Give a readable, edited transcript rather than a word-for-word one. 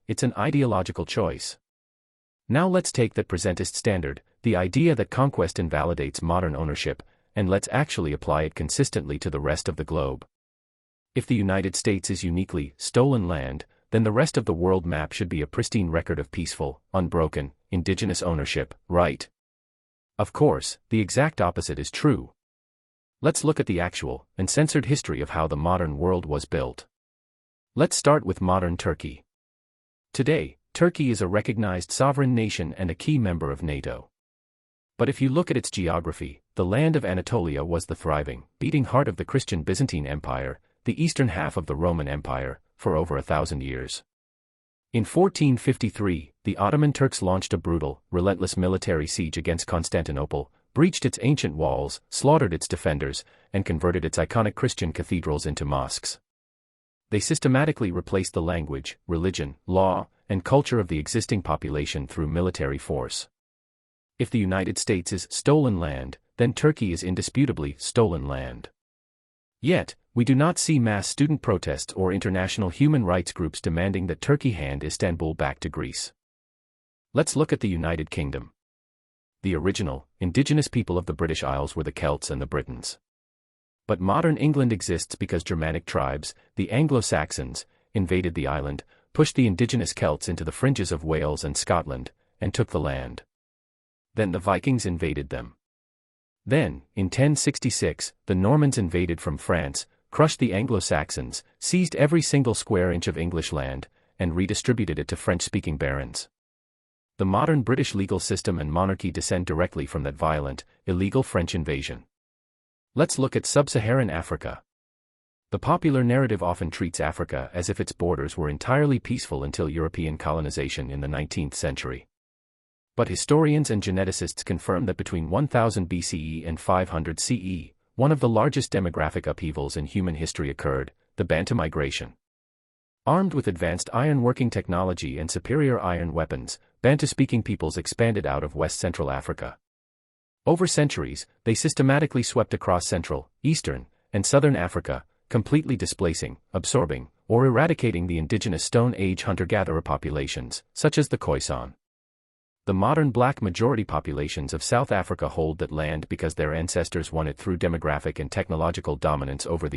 it's an ideological choice. Now let's take that presentist standard, the idea that conquest invalidates modern ownership, and let's actually apply it consistently to the rest of the globe. If the United States is uniquely stolen land, then the rest of the world map should be a pristine record of peaceful, unbroken, indigenous ownership, right? Of course, the exact opposite is true. Let's look at the actual, uncensored history of how the modern world was built. Let's start with modern Turkey. Today, Turkey is a recognized sovereign nation and a key member of NATO. But if you look at its geography, the land of Anatolia was the thriving, beating heart of the Christian Byzantine Empire, the eastern half of the Roman Empire, for over 1,000 years. In 1453, the Ottoman Turks launched a brutal, relentless military siege against Constantinople, breached its ancient walls, slaughtered its defenders, and converted its iconic Christian cathedrals into mosques. They systematically replaced the language, religion, law, and culture of the existing population through military force. If the United States is stolen land, then Turkey is indisputably stolen land. Yet, we do not see mass student protests or international human rights groups demanding that Turkey hand Istanbul back to Greece. Let's look at the United Kingdom. The original, indigenous people of the British Isles were the Celts and the Britons. But modern England exists because Germanic tribes, the Anglo-Saxons, invaded the island, pushed the indigenous Celts into the fringes of Wales and Scotland, and took the land. Then the Vikings invaded them. Then, in 1066, the Normans invaded from France, crushed the Anglo-Saxons, seized every single square inch of English land, and redistributed it to French-speaking barons. The modern British legal system and monarchy descend directly from that violent, illegal French invasion. Let's look at sub-Saharan Africa. The popular narrative often treats Africa as if its borders were entirely peaceful until European colonization in the 19th century. But historians and geneticists confirm that between 1000 BCE and 500 CE, one of the largest demographic upheavals in human history occurred, the Bantu migration. Armed with advanced iron-working technology and superior iron weapons, Bantu-speaking peoples expanded out of West Central Africa. Over centuries, they systematically swept across Central, Eastern, and Southern Africa, completely displacing, absorbing, or eradicating the indigenous Stone Age hunter-gatherer populations, such as the Khoisan. The modern black majority populations of South Africa hold that land because their ancestors won it through demographic and technological dominance over the